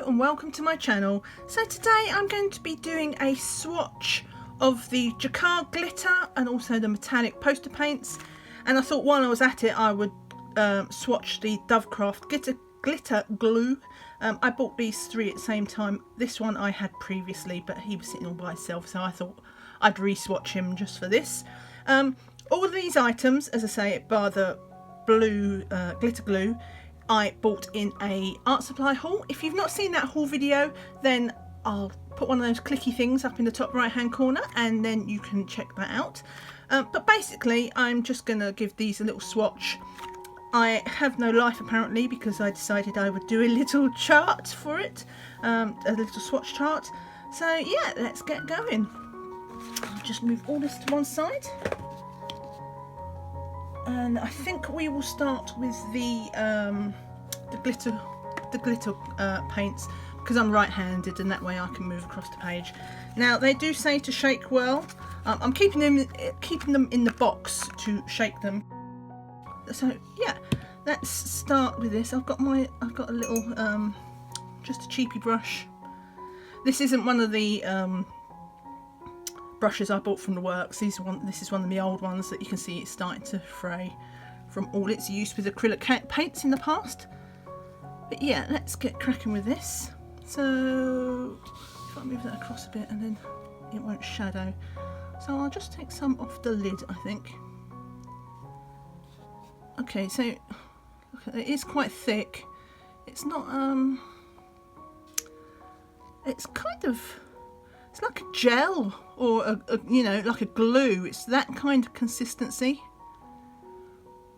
and welcome to my channel. So today I'm going to be doing a swatch of the Jakar glitter and also the metallic poster paints, and I thought while I was at it I would swatch the DoveCraft glitter glue. I bought these three at the same time. This one I had previously, but he was sitting all by himself, so I thought I'd re-swatch him just for this. All of these items, as I say, bar the blue glitter glue, I bought in a art supply haul. If you've not seen that haul video, then I'll put one of those clicky things up in the top right hand corner and then you can check that out. But basically I'm just going to give these a little swatch. I have no life apparently because I decided I would do a little chart for it, a little swatch chart. So yeah, let's get going. I'll just move all this to one side. And I think we will start with the glitter paints, because I'm right-handed and that way I can move across the page. Now they do say to shake well. I'm keeping them in the box to shake them. So yeah, let's start with this. I've got a little just a cheapy brush. This isn't one of the brushes I bought from the works. This is one of the old ones that you can see it's starting to fray from all its use with acrylic paints in the past. But yeah, let's get cracking with this. So if I move that across a bit and then it won't shadow. So I'll just take some off the lid, I think. Okay, so it is quite thick. It's not it's kind of, it's like a gel or you know, like a glue. It's that kind of consistency.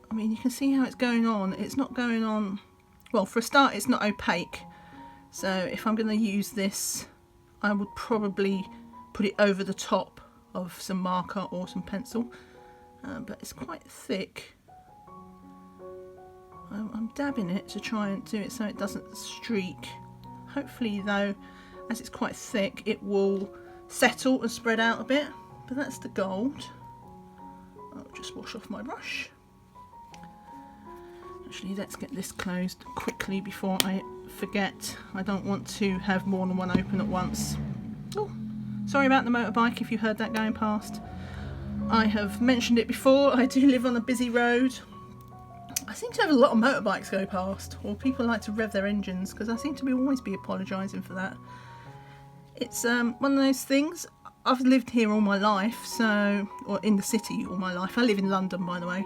I mean, you can see how it's going on. It's not going on, well, for a start it's not opaque, so if I'm going to use this I would probably put it over the top of some marker or some pencil, but it's quite thick. I'm dabbing it to try and do it so it doesn't streak. Hopefully though, as it's quite thick, it will settle and spread out a bit, but that's the gold. I'll just wash off my brush. Actually, let's get this closed quickly before I forget. I don't want to have more than one open at once. Oh, sorry about the motorbike if you heard that going past. I have mentioned it before, I do live on a busy road. I seem to have a lot of motorbikes go past, or people like to rev their engines, because I seem to always be apologising for that. It's one of those things. I've lived here all my life, or in the city all my life. I live in London, by the way.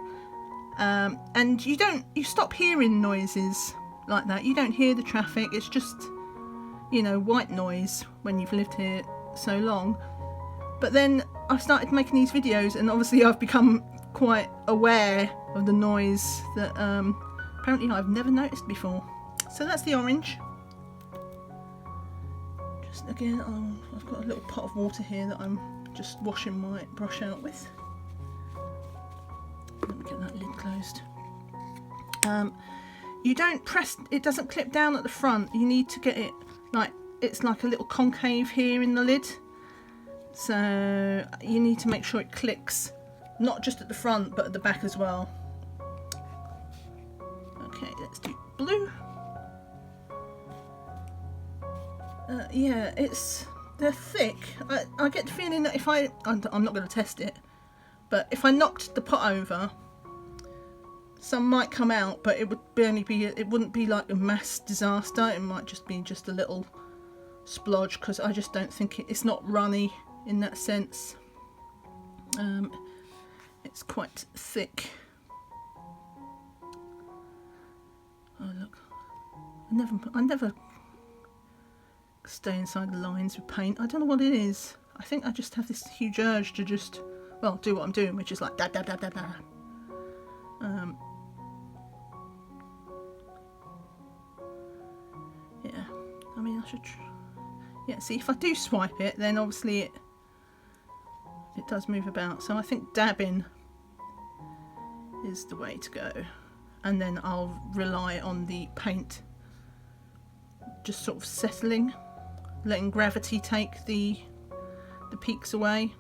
And you stop hearing noises like that. You don't hear the traffic. It's just, you know, white noise when you've lived here so long. But then I've started making these videos, and obviously I've become quite aware of the noise that apparently I've never noticed before. So that's the orange. Just again, I've got a little pot of water here that I'm just washing my brush out with. Let me get that lid closed. You don't press, it doesn't clip down at the front. You need to get it like, it's like a little concave here in the lid. So you need to make sure it clicks, not just at the front, but at the back as well. Okay, let's do blue. Yeah, they're thick. I get the feeling that if I'm not going to test it, but if I knocked the pot over, some might come out, but it wouldn't be like a mass disaster. It might just be just a little splodge, because I just don't think it's not runny in that sense. It's quite thick. Oh look, I never stay inside the lines with paint. I don't know what it is. I think I just have this huge urge to just, well, do what I'm doing, which is like dab dab dab dab dab. Yeah, I mean I should. Yeah, see, if I do swipe it, then obviously it does move about. So I think dabbing is the way to go, and then I'll rely on the paint just sort of settling, letting gravity take the peaks away.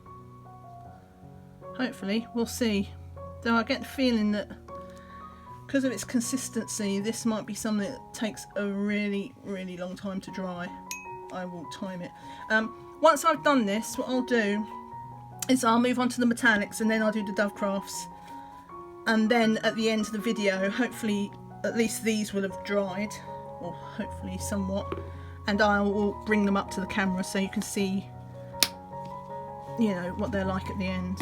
Hopefully, we'll see. Though I get the feeling that because of its consistency, this might be something that takes a really, really long time to dry. I will time it. Once I've done this, what I'll do is I'll move on to the metallics, and then I'll do the DoveCrafts. And then at the end of the video, hopefully at least these will have dried, or hopefully somewhat, and I will bring them up to the camera so you can see, you know, what they're like at the end.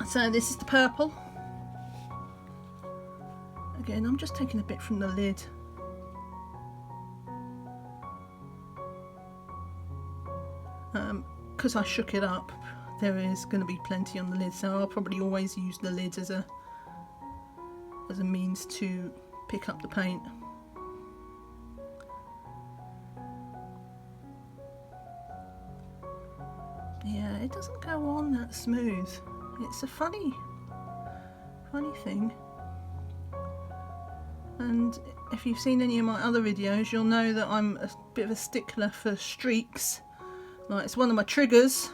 So this is the purple. Again, I'm just taking a bit from the lid. Because I shook it up, there is going to be plenty on the lid, so I'll probably always use the lid as a means to pick up the paint. Yeah, it doesn't go on that smooth. It's a funny thing. And if you've seen any of my other videos, you'll know that I'm a bit of a stickler for streaks. Like, it's one of my triggers.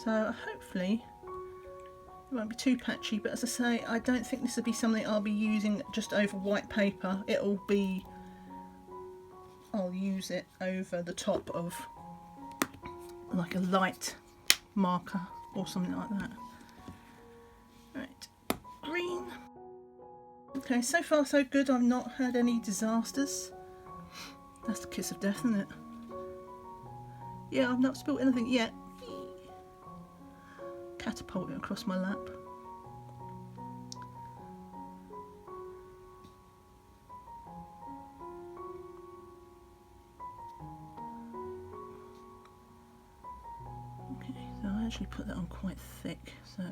So hopefully it won't be too patchy, but as I say, I don't think this will be something I'll be using just over white paper. It'll be, I'll use it over the top of like a light marker or something like that. Right, green. Okay, so far so good. I've not had any disasters. That's the kiss of death, isn't it? Yeah, I've not spilt anything yet. Catapult it across my lap. Okay, so I actually put that on quite thick, so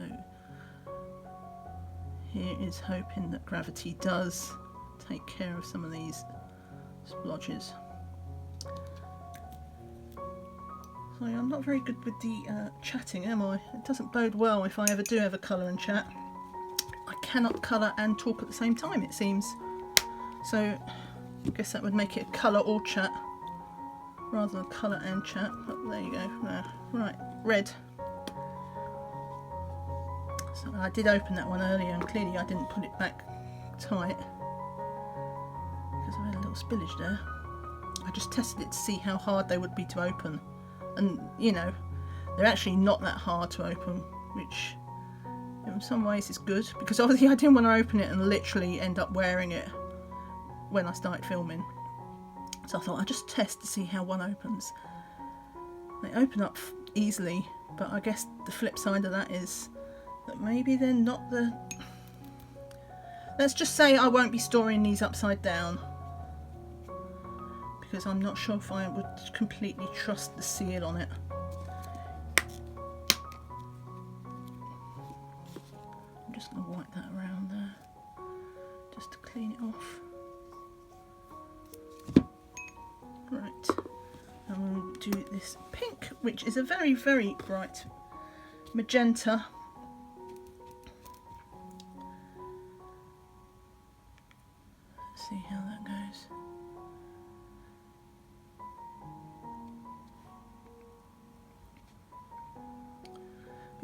here is hoping that gravity does take care of some of these splodges. Sorry, I'm not very good with the chatting, am I? It doesn't bode well if I ever do have a colour and chat. I cannot colour and talk at the same time, it seems. So I guess that would make it a colour or chat rather than colour and chat. But there you go. Right, red. So I did open that one earlier, and clearly I didn't put it back tight because I had a little spillage there. I just tested it to see how hard they would be to open. And, you know, they're actually not that hard to open, which in some ways is good, because obviously I didn't want to open it and literally end up wearing it when I started filming. So I thought I'd just test to see how one opens. They open up easily, but I guess the flip side of that is that maybe they're not the... Let's just say I won't be storing these upside down, because I'm not sure if I would completely trust the seal on it. I'm just going to wipe that around there just to clean it off. Right, and we'll do this pink, which is a very, very bright magenta. Let's see how that goes.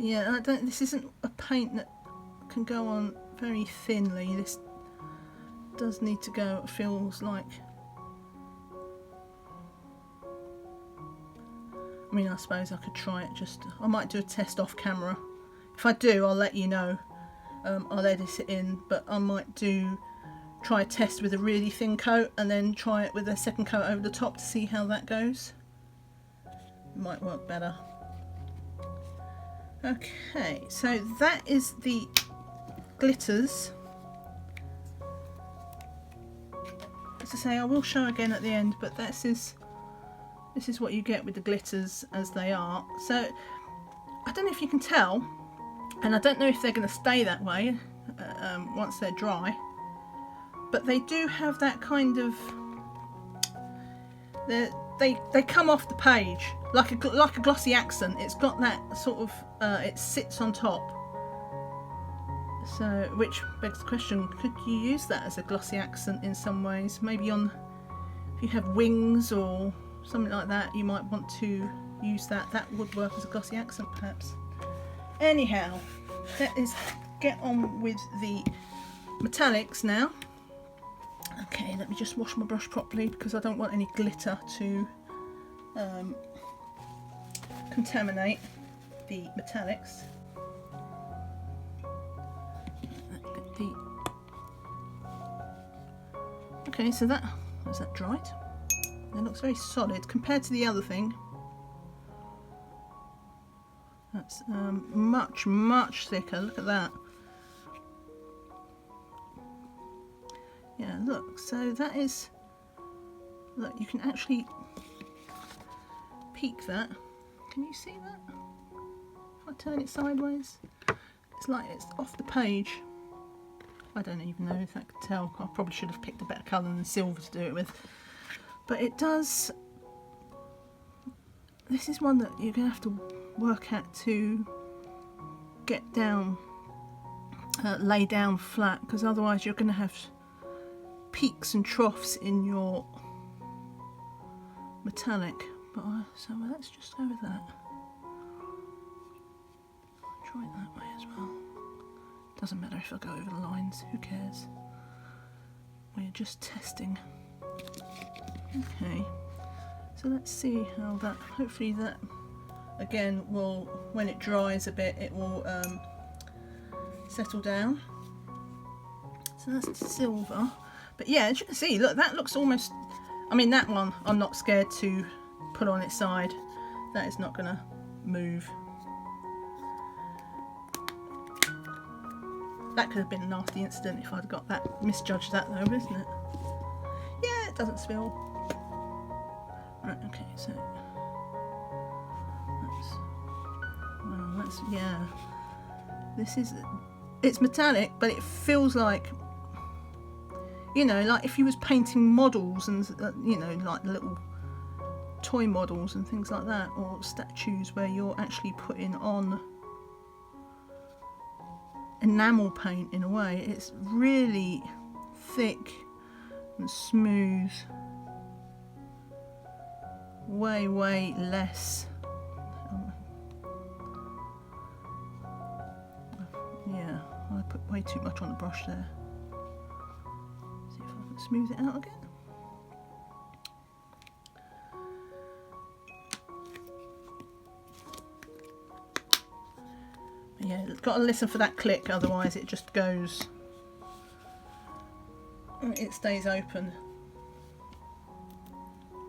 Yeah, I don't. This isn't a paint that can go on very thinly. This does need to go. It feels like. I mean, I suppose I could try it. I might do a test off camera. If I do, I'll let you know. I'll edit it in, but I might try a test with a really thin coat and then try it with a second coat over the top to see how that goes. It might work better. Okay, so that is the glitters. As I say, I will show again at the end, but this is what you get with the glitters as they are. So I don't know if you can tell, and I don't know if they're going to stay that way once they're dry, but they do have that kind of... They come off the page like a glossy accent. It's got that sort of it sits on top. So, which begs the question: could you use that as a glossy accent in some ways? Maybe if you have wings or something like that, you might want to use that. That would work as a glossy accent, perhaps. Anyhow, that is get on with the metallics now. Okay, let me just wash my brush properly because I don't want any glitter to contaminate the metallics. Okay, so is that dried? It looks very solid compared to the other thing. That's much thicker. Look at that. Yeah, look. So that is. Look, you can actually peek that. Can you see that? If I turn it sideways, it's like it's off the page. I don't even know if I could tell. I probably should have picked a better colour than silver to do it with. But it does. This is one that you're going to have to work at to get down, lay down flat, because otherwise you're going to have peaks and troughs in your metallic. But so let's just go with that. Try it that way as well. Doesn't matter if I go over the lines, who cares? We're just testing. Okay, so let's see how that, hopefully that again will, when it dries a bit, it will settle down. So that's silver. But yeah, as you can see, look, that looks almost, I mean that one I'm not scared to put on its side. That is not going to move. That could have been a nasty incident if I'd got that, misjudged that though, isn't it? Yeah, it doesn't spill. Right, okay, so that's, yeah. This is, it's metallic, but it feels like, you know, like if you was painting models and, you know, like little toy models and things like that, or statues where you're actually putting on enamel paint in a way. It's really thick and smooth, way less yeah, I put way too much on the brush there. See if I can smooth it out again. Yeah, got to listen for that click, otherwise it just goes, it stays open.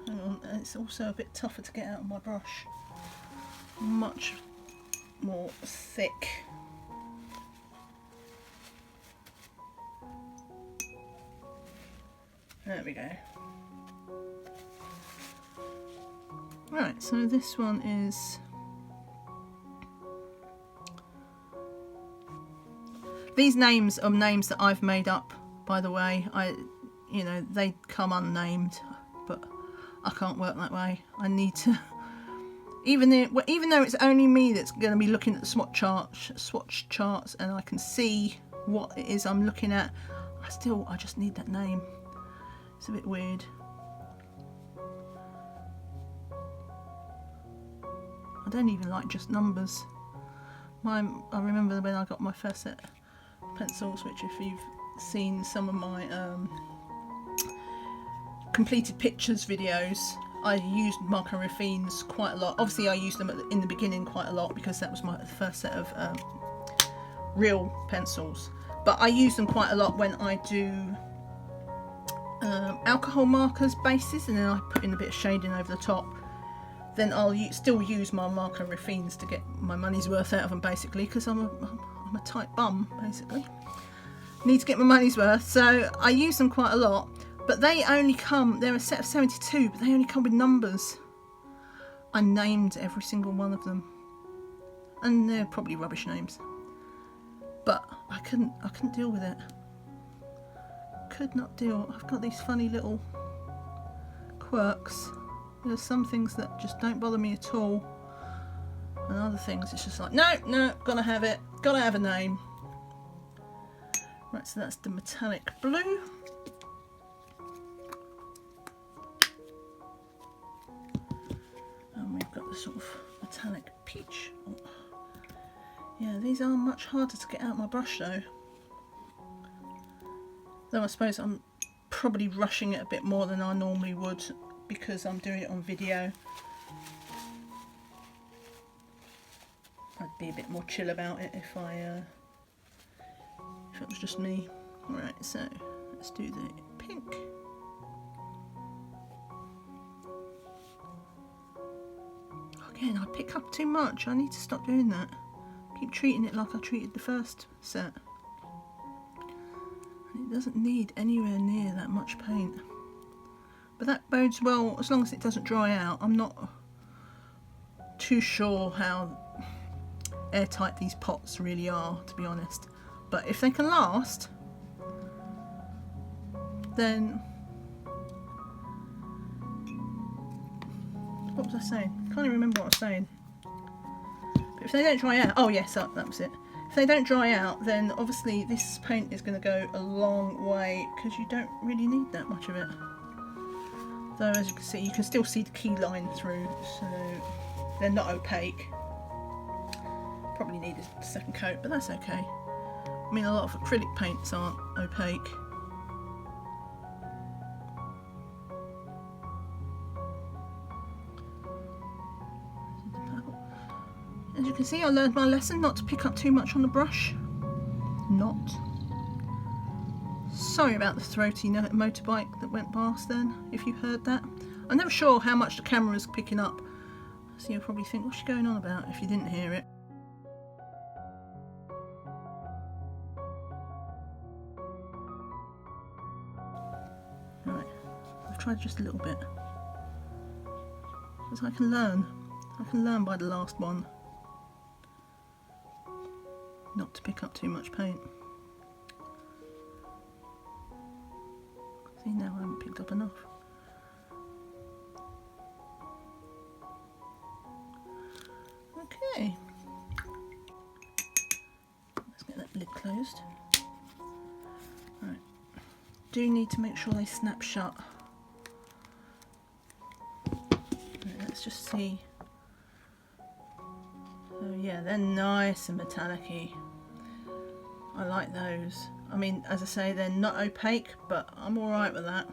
Hang on, and it's also a bit tougher to get out of my brush. Much more thick. There we go. Right, so this one is, these names are names that I've made up, by the way. You know, they come unnamed, but I can't work that way. I need to, even though it's only me that's going to be looking at the swatch charts, and I can see what it is I'm looking at, I just need that name. It's a bit weird. I don't even like just numbers. I remember when I got my first set of pencils, which if you've seen some of my completed pictures videos, I used marker raffines quite a lot. Obviously I used them in the beginning quite a lot because that was my first set of real pencils, but I use them quite a lot when I do alcohol markers bases, and then I put in a bit of shading over the top. Then I'll still use my marker raffines to get my money's worth out of them, basically, because I'm a tight bum, basically. Need to get my money's worth, so I use them quite a lot. But they only come, they're a set of 72, but they only come with numbers. I named every single one of them, and they're probably rubbish names. But I couldn't deal with it. Could not deal. I've got these funny little quirks. There's some things that just don't bother me at all, and other things it's just like, no, gotta have it, gotta have a name. Right, so that's the metallic blue. And we've got the sort of metallic peach. Oh. Yeah, these are much harder to get out my brush though. Though I suppose I'm probably rushing it a bit more than I normally would because I'm doing it on video. I'd be a bit more chill about it if it was just me. Right, so let's do the pink. Again, I pick up too much. I need to stop doing that. Keep treating it like I treated the first set. It doesn't need anywhere near that much paint. But that bodes well as long as it doesn't dry out. I'm not too sure how airtight these pots really are, to be honest. But if they can last, then... What was I saying? Can't even remember what I was saying. But if they don't dry out... Oh yes, that was it. If they don't dry out, then obviously this paint is going to go a long way because you don't really need that much of it. Though as you can see, you can still see the key line through, so they're not opaque. Probably need a second coat, but that's okay. I mean, a lot of acrylic paints aren't opaque. As you can see, I learned my lesson not to pick up too much on the brush. Sorry about the throaty motorbike that went past then, if you heard that. I'm never sure how much the camera is picking up, so you'll probably think, what's she going on about if you didn't hear it. Right, I've tried just a little bit. Because I can learn by the last one. Not to pick up too much paint. See, now I haven't picked up enough. Okay. Let's get that lid closed. Right. Do need to make sure they snap shut. Right, let's just see. Oh yeah, they're nice and metallic-y. I like those. I mean, as I say, they're not opaque, but I'm alright with that.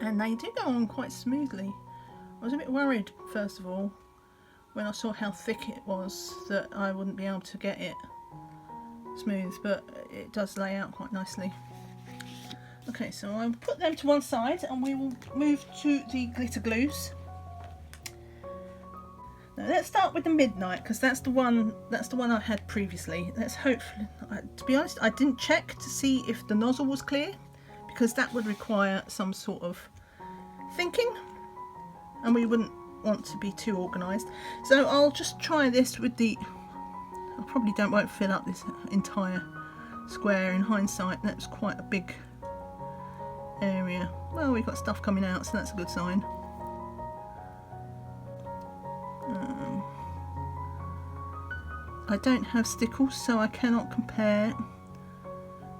And they do go on quite smoothly. I was a bit worried, first of all, when I saw how thick it was, that I wouldn't be able to get it smooth, but it does lay out quite nicely. Okay, so I'll put them to one side and we will move to the glitter glues. Now let's start with the Midnight, because that's the one I had previously. Let's hopefully, to be honest, I didn't check to see if the nozzle was clear, because that would require some sort of thinking, and we wouldn't want to be too organised. So I'll just try this with the, I probably won't fill up this entire square. In hindsight, that's quite a big area. Well, we've got stuff coming out, so that's a good sign. I don't have stickles, so I cannot compare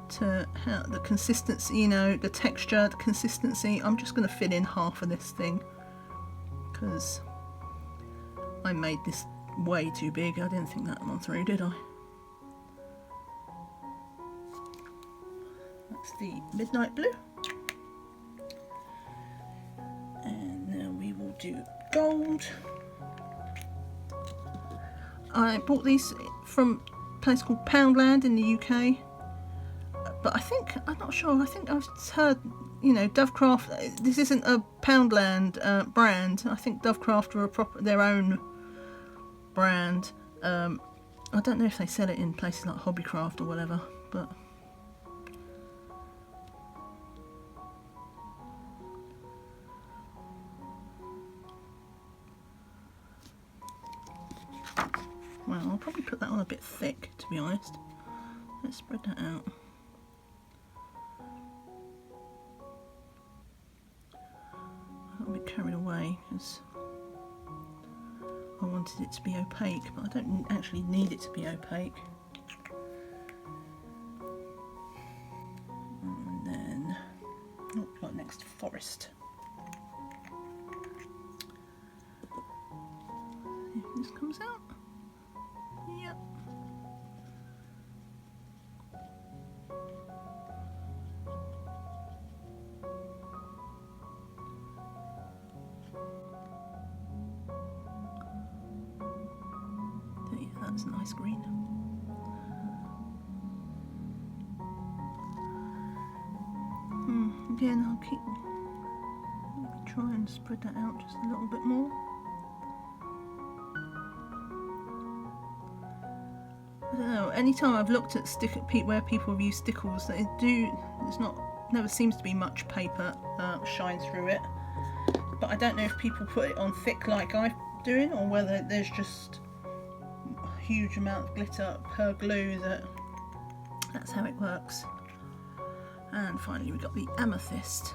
to how the consistency, you know, the texture, the consistency. I'm just going to fill in half of this thing because I made this way too big. I didn't think that one through, did I? That's the Midnight Blue. And now we will do gold. I bought these from a place called Poundland in the UK, but I'm not sure, I think I've heard, you know, DoveCraft, this isn't a Poundland brand. I think DoveCraft are their own brand. I don't know if they sell it in places like Hobbycraft or whatever, but well, I'll probably put that on a bit thick, to be honest. Let's spread that out. I got a bit carried away because I wanted it to be opaque, but I don't actually need it to be opaque. And then, oh, right next to Forest. See if this comes out. Yep. that's a nice green. Again, I'll keep try and spread that out just a little bit more. I don't know, anytime I've looked at where people have used stickles, never seems to be much paper shine through it. But I don't know if people put it on thick like I'm doing, or whether there's just a huge amount of glitter per glue that's how it works. And finally we got the amethyst.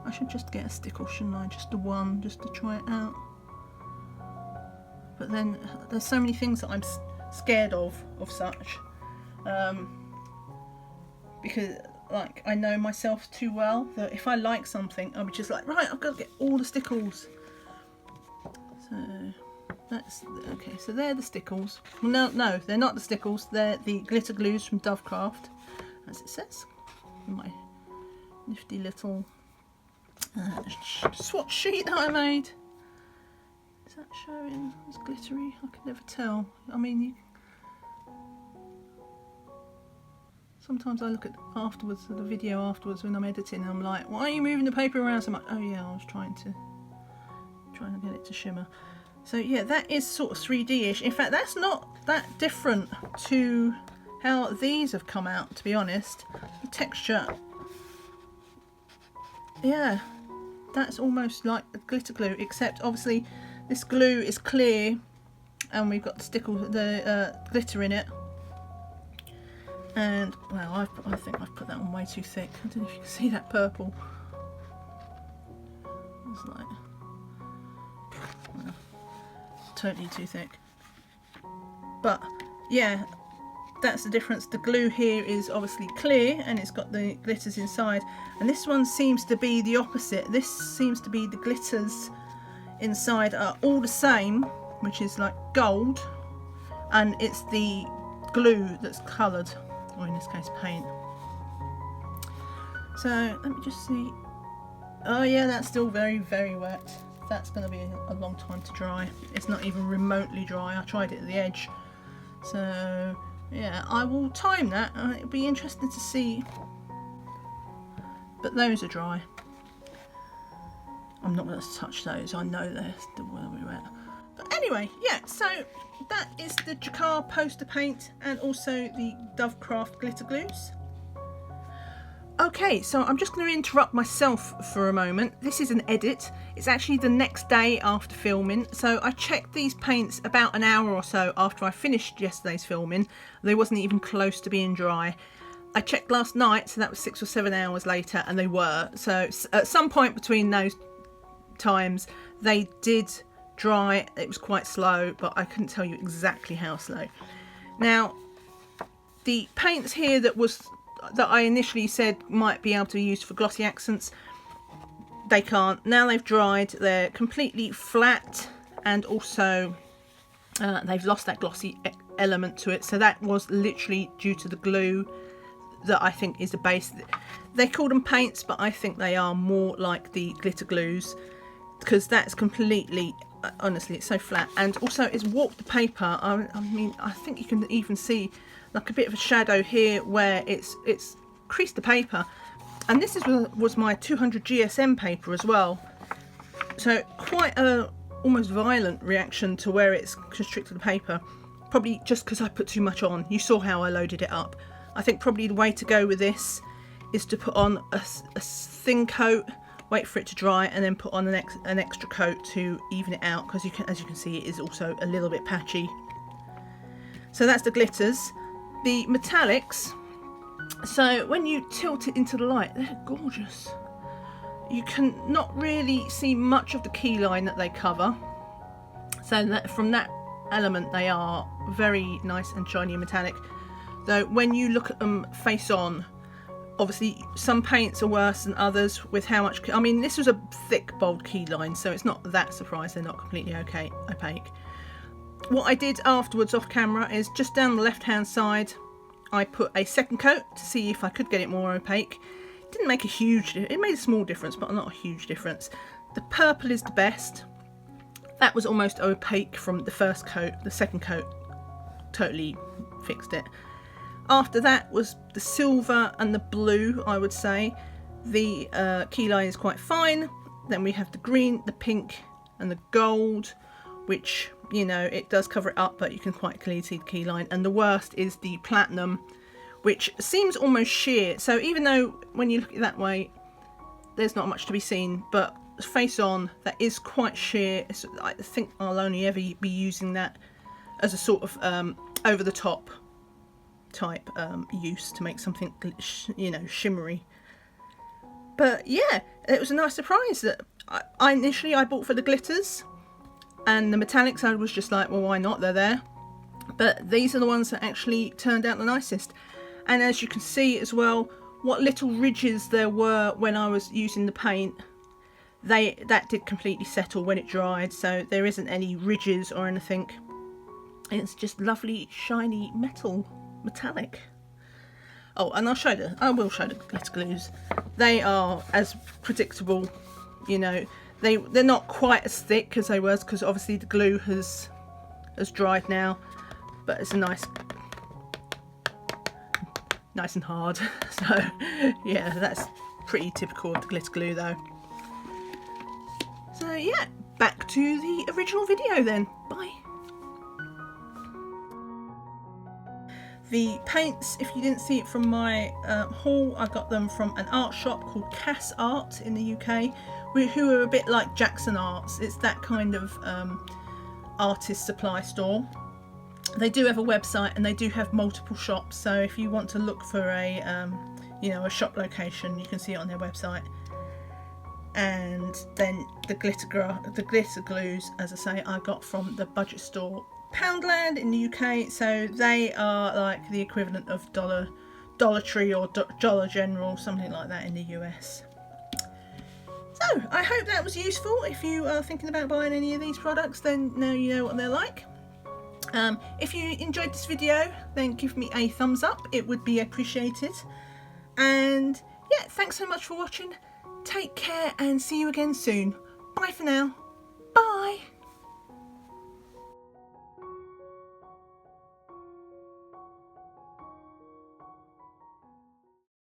I should just get a stickle, shouldn't I? Just the one, just to try it out. But then there's so many things that I'm scared of such. Because like I know myself too well that if I like something, I'll be just like, right, I've got to get all the stickles. So that's okay. So they're the stickles. Well, no, they're not the stickles. They're the glitter glues from DoveCraft, as it says. My nifty little swatch sheet that I made. Is that showing? It's glittery. I can never tell. I mean, sometimes I look at afterwards, the video afterwards when I'm editing, and I'm like, why are you moving the paper around so much? Oh yeah, I was trying to get it to shimmer. So yeah, that is sort of 3D-ish. In fact, that's not that different to how these have come out, to be honest. The texture, yeah, that's almost like a glitter glue, except obviously this glue is clear and we've got the glitter in it. And well, I think I've put that on way too thick. I don't know if you can see that purple. It's like, well, totally too thick. But yeah, that's the difference. The glue here is obviously clear and it's got the glitters inside, and this one seems to be the opposite. This seems to be the glitters inside are all the same, which is like gold, and it's the glue that's coloured, or in this case paint. So let me just see. Oh yeah, that's still very, very wet. That's going to be a long time to dry. It's not even remotely dry. I tried it at the edge. So yeah, I will time that. It'll be interesting to see. But those are dry. I'm not going to touch those. I know they're still very wet. But anyway, yeah, so that is the Jakar poster paint and also the DoveCraft glitter glues. Okay, so I'm just going to interrupt myself for a moment. This is an edit. It's actually the next day after filming. So I checked these paints about an hour or so after I finished yesterday's filming. They wasn't even close to being dry. I checked last night, so that was 6 or 7 hours later, and they were. So at some point between those times, they did dry. It was quite slow, but I couldn't tell you exactly how slow. Now, the paints here that I initially said might be able to be used for glossy accents, they can't. Now they've dried, they're completely flat, and also they've lost that glossy element to it. So that was literally due to the glue that I think is the base. They call them paints, but I think they are more like the glitter glues, because that's completely, honestly, it's so flat, and also it's warped the paper. I mean, I think you can even see like a bit of a shadow here where it's creased the paper. And this was my 200 GSM paper as well, so quite a almost violent reaction to where it's constricted the paper, probably just because I put too much on. You saw how I loaded it up. I think probably the way to go with this is to put on a thin coat, wait for it to dry, and then put on an extra coat to even it out, because as you can see, it is also a little bit patchy. So that's the glitters. The metallics, so when you tilt it into the light, they're gorgeous. You can not really see much of the key line that they cover, so that from that element they are very nice and shiny and metallic. Though when you look at them face on, obviously some paints are worse than others with how much, I mean, this was a thick bold key line, so it's not that surprised they're not completely opaque. what I did afterwards off camera is just down the left hand side I put a second coat to see if I could get it more opaque. It didn't make a huge, it made a small difference, but not a huge difference. The purple is the best. That was almost opaque from the first coat. The second coat totally fixed it. After that was the silver and the blue, I would say. The key line is quite fine. Then we have the green, the pink and the gold, which, you know, it does cover it up, but you can quite clearly see the key line. And the worst is the platinum, which seems almost sheer. So even though when you look at it that way, there's not much to be seen, but face on, that is quite sheer. I think I'll only ever be using that as a sort of over the top type use to make something, you know, shimmery. But yeah, it was a nice surprise that I initially bought for the glitters, and the metallics I was just like, well, why not, they're there. But these are the ones that actually turned out the nicest. And as you can see as well, what little ridges there were when I was using the paint, that did completely settle when it dried, so there isn't any ridges or anything. It's just lovely shiny metallic. Oh, and I will show the glitter glues. They are as predictable, you know. They're not quite as thick as they was, because obviously the glue has dried now, but it's a nice and hard. So yeah, that's pretty typical of the glitter glue though. So yeah, back to the original video then. Bye. The paints, if you didn't see it from my haul, I got them from an art shop called Cass Art in the UK, who are a bit like Jackson Arts. It's that kind of artist supply store. They do have a website and they do have multiple shops, so if you want to look for a you know, a shop location, you can see it on their website. And then the glitter glues, as I say, I got from the budget store Poundland in the UK, so they are like the equivalent of Dollar Tree or Dollar General, something like that in the US. So I hope that was useful. If you are thinking about buying any of these products, then now you know what they're like. If you enjoyed this video, then give me a thumbs up, it would be appreciated. And yeah, thanks so much for watching. Take care and see you again soon. Bye for now. Bye.